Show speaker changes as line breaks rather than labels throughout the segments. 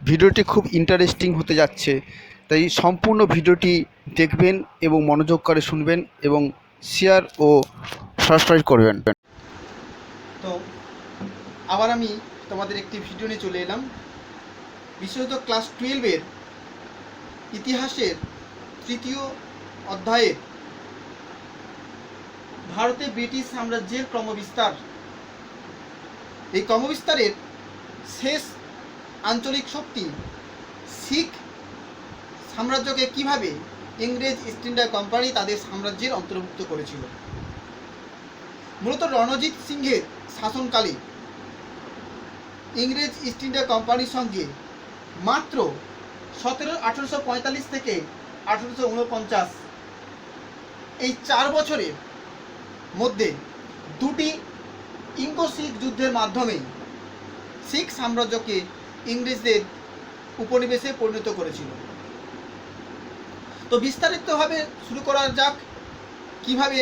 ভিডিওটি খুব ইন্টারেস্টিং হতে যাচ্ছে, তাই সম্পূর্ণ ভিডিওটি দেখবেন এবং মনোযোগ করে শুনবেন এবং শেয়ার ও সাবস্ক্রাইব করবেন।
তো আবার আমি তোমাদের একটি ভিডিও নিয়ে চলে এলাম। বিশেষত ক্লাস 12-এর ইতিহাসের তৃতীয় অধ্যায়ের ভারতে ব্রিটিশ সাম্রাজ্যের ক্রমবিস্তার। এই ক্রমবিস্তারের শেষ আঞ্চলিক শক্তি শিখ সাম্রাজ্যকে কিভাবে ইংরেজ ইস্ট ইন্ডিয়া কোম্পানি তাদের সাম্রাজ্যের অন্তর্ভুক্ত করেছিল। মূলত রণজিৎ সিংহের শাসনকালে ইংরেজ ইস্ট ইন্ডিয়া কোম্পানির সঙ্গে মাত্র 1845 থেকে 1849 এই 4 বছরের মধ্যে দুটি ইঙ্গো শিখ যুদ্ধের মাধ্যমে শিখ সাম্রাজ্যকে ইংরেজদের উপনিবেশে পরিণত করেছিল। তো বিস্তারিতভাবে শুরু করা যাক কিভাবে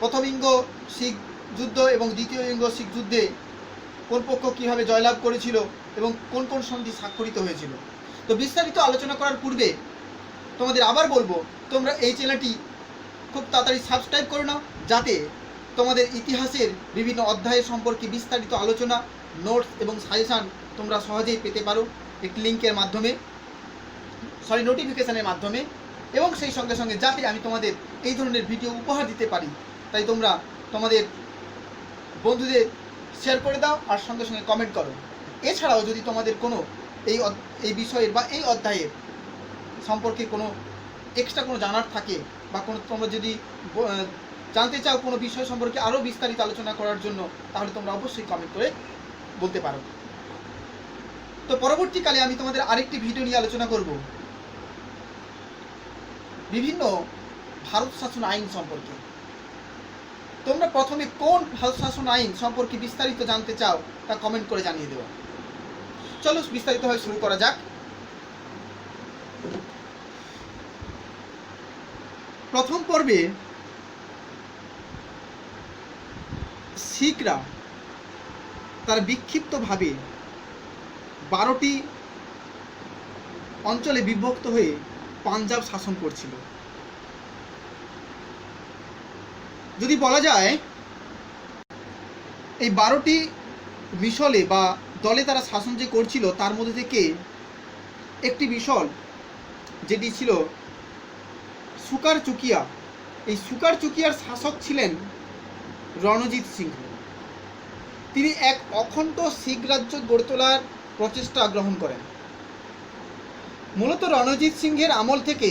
প্রথম ইঙ্গো শিখ যুদ্ধ এবং দ্বিতীয় ইঙ্গো শিখ যুদ্ধে কোন পক্ষ কীভাবে জয়লাভ করেছিল এবং কোন কোন সন্ধি স্বাক্ষরিত হয়েছিল। তো বিস্তারিত আলোচনা করার পূর্বে তোমাদের আবার বলবো, তোমরা এই চ্যানেলটি খুব তাড়াতাড়ি সাবস্ক্রাইব করে নাও, যাতে তোমাদের ইতিহাসের বিভিন্ন অধ্যায়ের সম্পর্কে বিস্তারিত আলোচনা, নোটস এবং সাজেশান তোমরা সহজেই পেতে পারো একটি লিঙ্কের মাধ্যমে, নোটিফিকেশানের মাধ্যমে, এবং সেই সঙ্গে সঙ্গে যাতে আমি তোমাদের এই ধরনের ভিডিও উপহার দিতে পারি, তাই তোমরা তোমাদের বন্ধুদের শেয়ার করে দাও আর সঙ্গে সঙ্গে কমেন্ট করো। এছাড়াও যদি তোমাদের কোনো এই বিষয়ের বা এই অধ্যায়ের সম্পর্কে কোনো এক্সট্রা কোনো জানার থাকে বা কোনো তোমরা যদি জানতে চাও কোনো বিষয় সম্পর্কে আরও বিস্তারিত আলোচনা করার জন্য, তাহলে তোমরা অবশ্যই কমেন্ট করে বলতে পারো। তো পরবর্তীকালে আমি তোমাদের আরেকটি ভিডিও নিয়ে আলোচনা করব বিভিন্ন ভারত শাসন আইন সম্পর্কে। তোমরা প্রথমে কোন ভারত শাসন আইন সম্পর্কে বিস্তারিত জানতে চাও তা কমেন্ট করে জানিয়ে দেবো। চলো বিস্তারিতভাবে শুরু করা যাক। প্রথম পর্বে শিখরা তার বিক্ষিপ্তভাবে 12টি অঞ্চলে বিভক্ত হয়ে পাঞ্জাব শাসন করছিল। যদি বলা যায় এই 12টি মিশলে বা দলে তারা শাসন যে করছিল, তার মধ্যে থেকে একটি মিশল যেটি ছিল সুকার চুকিয়া। এই সুকার চুকিয়ার শাসক ছিলেন রণজিৎ সিংহ। তিনি এক অখণ্ড শিখ রাজ্য গড়ে তোলার প্রচেষ্টা গ্রহণ করেন। মূলত রণজিৎ সিংহের আমল থেকে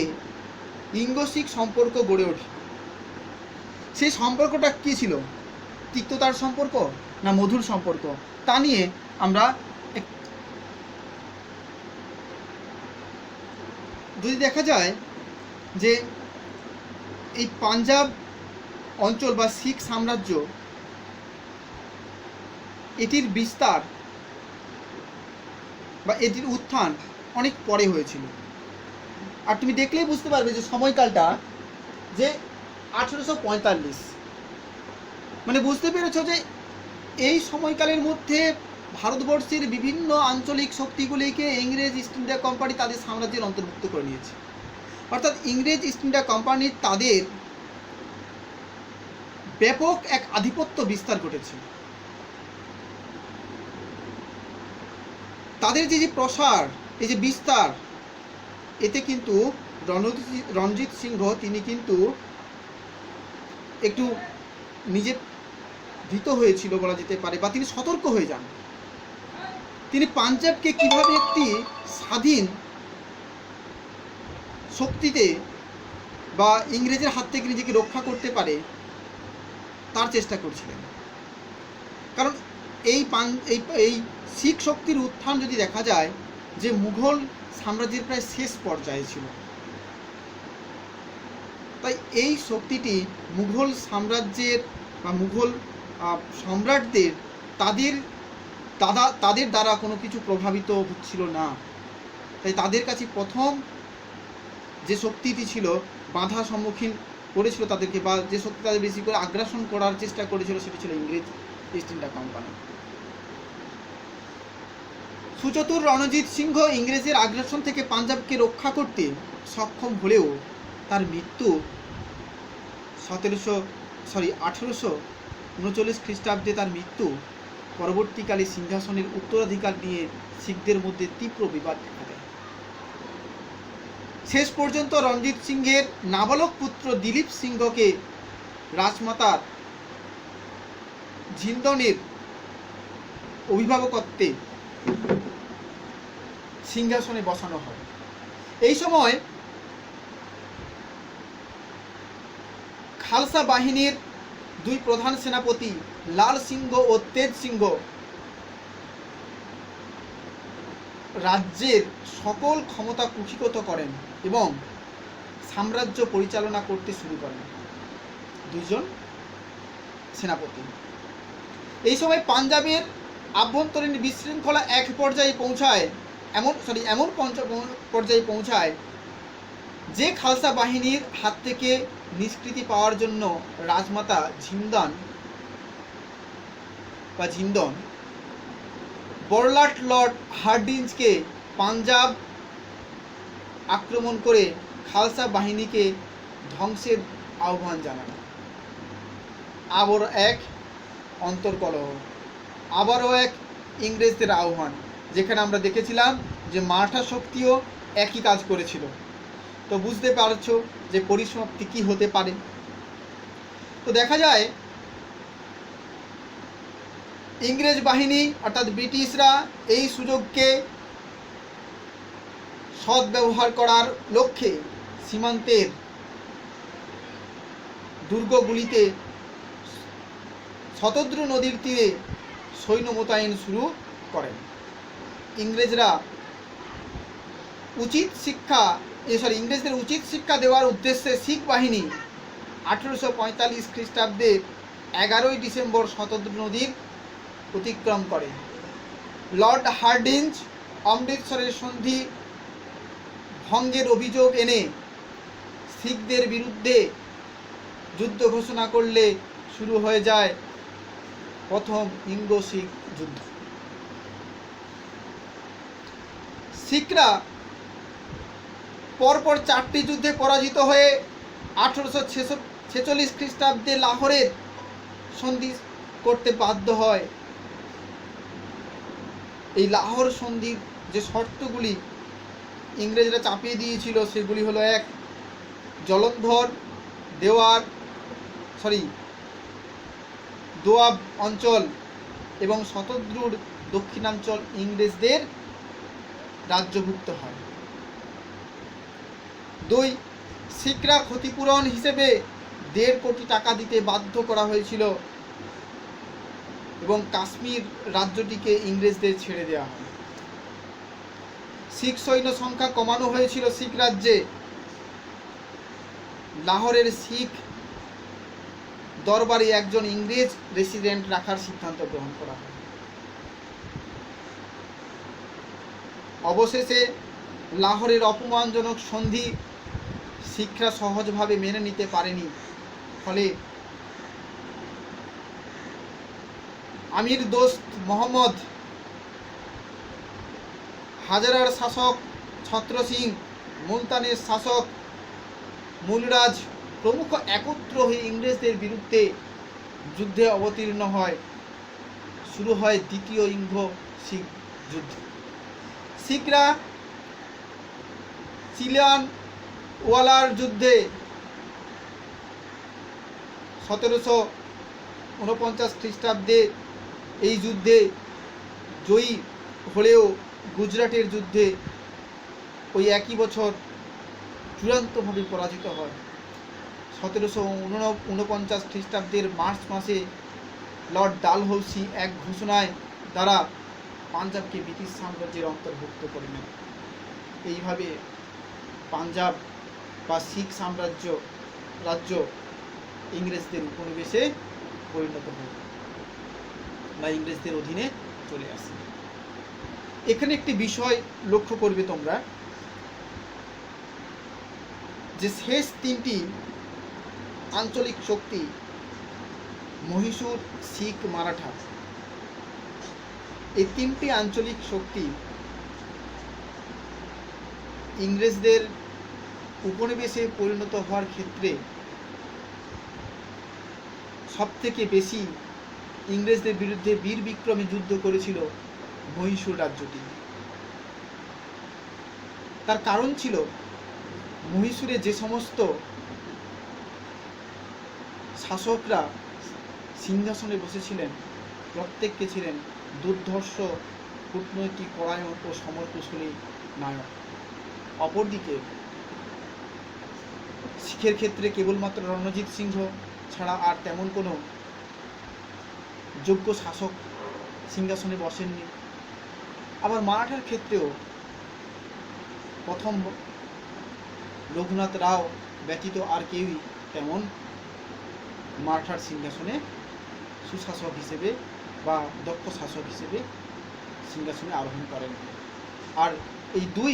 ইঙ্গো শিখ সম্পর্ক গড়ে ওঠে। সেই সম্পর্কটা কী ছিল? তিক্ততার সম্পর্ক না মধুর সম্পর্ক? তা নিয়ে আমরা যদি দেখা যায় যে এই পাঞ্জাব অঞ্চল বা শিখ সাম্রাজ্য, এটির বিস্তার বা এটির উত্থান অনেক পরে হয়েছিল। আর তুমি দেখলেই বুঝতে পারবে যে সময়কালটা যে 1845, মানে বুঝতে পেরেছ যে এই সময়কালের মধ্যে ভারতবর্ষের বিভিন্ন আঞ্চলিক শক্তিগুলিকে ইংরেজ ইস্ট ইন্ডিয়া কোম্পানি তাদের সাম্রাজ্যের অন্তর্ভুক্ত করে নিয়েছে। অর্থাৎ ইংরেজ ইস্ট ইন্ডিয়া কোম্পানির তাদের ব্যাপক এক আধিপত্য বিস্তার ঘটেছে। তাদের যে প্রসার, এই যে বিস্তার, এতে কিন্তু রণজিৎ সিংহ তিনি কিন্তু একটু নিজে ভীত হয়েছিল বলা যেতে পারে, বা তিনি সতর্ক হয়ে যান। তিনি পাঞ্জাবকে কিভাবে একটি স্বাধীন শক্তিতে বা ইংরেজের হাত থেকে নিজেকে রক্ষা করতে পারে তার চেষ্টা করছিলেন। কারণ এই শিখ শক্তির উত্থান যদি দেখা যায় যে মুঘল সাম্রাজ্যের প্রায় শেষ পর্যায়ে ছিল, তাই এই শক্তিটি মুঘল সাম্রাজ্যের বা মুঘল সম্রাটদের তাদের দ্বারা কোনো কিছু প্রভাবিত হচ্ছিল না। তাই তাদের কাছে প্রথম যে শক্তিটি ছিল বাধা সম্মুখীন করেছিল তাদেরকে, বা যে শক্তি তাদের বেশি করে আগ্রাসন করার চেষ্টা করেছিল, সেটি ছিল ইংরেজ ইস্ট ইন্ডিয়া কোম্পানি। সুচতুর রণজিৎ সিংহ ইংরেজের আগ্রাসন থেকে পাঞ্জাবকে রক্ষা করতে সক্ষম হলেও তার মৃত্যু 1839 খ্রিস্টাব্দে তার মৃত্যু পরবর্তীকালে সিংহাসনের উত্তরাধিকার নিয়ে শিখদের মধ্যে তীব্র বিবাদ দেখা দেয়। শেষ পর্যন্ত রণজিৎ সিংহের নাবালক পুত্র দিলীপ সিংহকে রাজমাতার ঝিন্দনের অভিভাবকত্বে সিংহাসনে বসানো হয়। এই সময় খালসা বাহিনীর দুই প্রধান সেনাপতি লাল সিংহ ও তেজ সিংহ রাজ্যের সকল ক্ষমতা কুক্ষিগত করেন এবং সাম্রাজ্য পরিচালনা করতে শুরু করেন। দুইজন সেনাপতি। এই সময় পাঞ্জাবের আভ্যন্তরীণ বিশৃঙ্খলা এক পর্যায়ে পৌঁছায় এমন পর্যায়ে পৌঁছায় যে খালসা বাহিনীর হাত থেকে নিষ্কৃতি পাওয়ার জন্য রাজমাতা ঝিন্দন বড়লাট লর্ড হার্ডিঞ্জকে পাঞ্জাব আক্রমণ করে খালসা বাহিনীকে ধ্বংসের আহ্বান জানান। আবার এক অন্তর্কলহ, আবারও এক ইংরেজদের আহ্বান, যেখানে আমরা দেখেছিলাম যে মারাঠা শক্তিও একই কাজ করেছিল। তো বুঝতে পারছো যে পরিসমাপ্তি কি হতে পারে। তো দেখা যায় ইংরেজ বাহিনী অর্থাৎ ব্রিটিশরা এই সুযোগকে সদ্ব্যবহার করার লক্ষ্যে সীমান্তের দুর্গগুলিতে শতদ্রু নদীর তীরে সৈন্য মোতায়েন শুরু করেন। ইংরেজদের উচিত শিক্ষা দেওয়ার উদ্দেশ্যে শিখ বাহিনী 1845 খ্রিস্টাব্দের 11ই ডিসেম্বর শতদ্রু নদীর অতিক্রম করে। লর্ড হার্ডিঞ্জ অমৃতসরের সন্ধি ভঙ্গের অভিযোগ এনে শিখদের বিরুদ্ধে যুদ্ধ ঘোষণা করলে শুরু হয়ে যায় প্রথম ইঙ্গো শিখ যুদ্ধ। শিখরা পরপর 4টি যুদ্ধে পরাজিত হয়ে 1846 খ্রিস্টাব্দে লাহোরের সন্ধি করতে বাধ্য হয়। এই লাহোর সন্ধির যে শর্তগুলি ইংরেজরা চাপিয়ে দিয়েছিল সেগুলি হলো: 1, জলন্ধর দোয়াব অঞ্চল এবং শতদ্রুর দক্ষিণাঞ্চল ইংরেজদের রাজ্যভুক্ত হয়। 2, শিখরা ক্ষতিপূরণ হিসেবে 1.5 কোটি টাকা দিতে বাধ্য করা হয়েছিল এবং কাশ্মীর রাজ্যটিকে ইংরেজদের ছেড়ে দেওয়া হয়। শিখ সৈন্য সংখ্যা কমানো হয়েছিল শিখ রাজ্যে। লাহোরের শিখ দরবারে একজন ইংরেজ রেসিডেন্ট রাখার সিদ্ধান্ত গ্রহণ করা হয়। অবশেষে লাহোরের অপমানজনক সন্ধি শিখরা সহজভাবে মেনে নিতে পারেনি। ফলে আমির দোস্ত মোহাম্মদ, হাজারার শাসক ছত্র সিং, মুলতানের শাসক মূলরাজ প্রমুখ একত্র হয়ে ইংরেজদের বিরুদ্ধে যুদ্ধে অবতীর্ণ হয়। শুরু হয় দ্বিতীয় ইঙ্গো শিখ যুদ্ধ। শিখরা চিলিয়ানওয়ালার যুদ্ধে 1749 খ্রিস্টাব্দে এই যুদ্ধে জয়ী হলেও গুজরাটের যুদ্ধে ওই একই বছর চূড়ান্তভাবে পরাজিত হয়। 1749 খ্রিস্টাব্দের মার্চ মাসে লর্ড ডালহৌসি এক ঘোষণায় দ্বারা পাঞ্জাবকে ব্রিটিশ সাম্রাজ্যের অন্তর্ভুক্ত করে নেন। এইভাবে পাঞ্জাব বা শিখ রাজ্য ইংরেজদের উপনিবেশে পরিণত হয় বা ইংরেজদের অধীনে চলে আসে। এখানে একটি বিষয় লক্ষ্য করবে তোমরা, যে শেষ 3টি আঞ্চলিক শক্তি মহীশূর, শিখ, মারাঠা, এই 3টি আঞ্চলিক শক্তি ইংরেজদের উপনিবেশে পরিণত হওয়ার ক্ষেত্রে সবথেকে বেশি ইংরেজদের বিরুদ্ধে বীর বিক্রমে যুদ্ধ করেছিল মহীশূর রাজ্যটি। তার কারণ ছিল মহীশূরে যে সমস্ত শাসকরা সিংহাসনে বসেছিলেন প্রত্যেককে ছিলেন দুর্ধর্ষ কূটনৈতিক পরায়ণ ও সমরকুশলী নায়ক। অপরদিকে শিখের ক্ষেত্রে কেবলমাত্র রণজিৎ সিংহ ছাড়া আর তেমন কোনো যোগ্য শাসক সিংহাসনে বসেননি। আবার মারাঠার ক্ষেত্রেও প্রথম রঘুনাথ রাও ব্যতীত আর কেউই তেমন মারাঠার সিংহাসনে সুশাসক হিসেবে বা দক্ষ শাসক হিসেবে সিংহাসনে আরোহণ করেন। আর এই দুই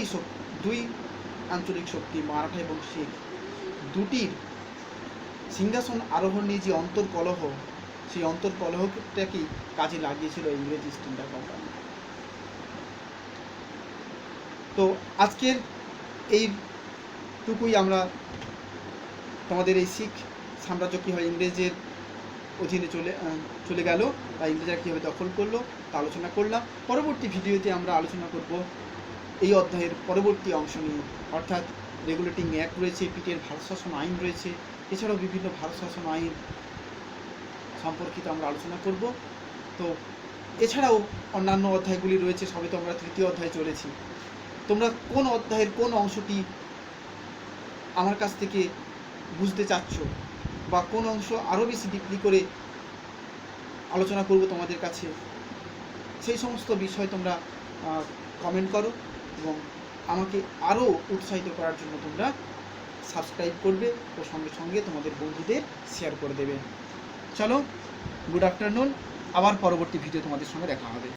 আঞ্চলিক শক্তি মারাঠা এবং শিখ দুটির সিংহাসন আরোহণ নিয়ে যে অন্তর্কলহ, সেই অন্তর্কলহটাকেই কাজে লাগিয়েছিল ইংরেজ ইস্ট ইন্ডিয়া কোম্পানি। তো আজকের এইটুকুই আমরা তোমাদের এই শিখ সাম্রাজ্য কীভাবে ইংরেজের অধীনে চলে গেল বা ইংরেজরা কীভাবে দখল করলো তা আলোচনা করলাম। পরবর্তী ভিডিওতে আমরা আলোচনা করব এই অধ্যায়ের পরবর্তী অংশ নিয়ে, অর্থাৎ রেগুলেটিং অ্যাক্ট রয়েছে, পিটের ভারত শাসন আইন রয়েছে, এছাড়াও বিভিন্ন ভারত শাসন আইন সম্পর্কিত আমরা আলোচনা করব। তো এছাড়াও অন্যান্য অধ্যায়গুলি রয়েছে, সবে তো আমরা তৃতীয় অধ্যায়ে চলেছি। তোমরা কোন অধ্যায়ের কোন অংশটি আমার কাছ থেকে বুঝতে চাচ্ছ বা কোন অংশ আরও বেশি ডিপলি করে আলোচনা করব তোমাদের কাছে, সেই সমস্ত বিষয় তোমরা কমেন্ট করো এবং আমাকে আরও উৎসাহিত করার জন্য তোমরা সাবস্ক্রাইব করবে ও সঙ্গে সঙ্গে তোমাদের বন্ধুদের শেয়ার করে দেবে। চলো, গুড আফটারনুন, আবার পরবর্তী ভিডিও তোমাদের সঙ্গে দেখা হবে।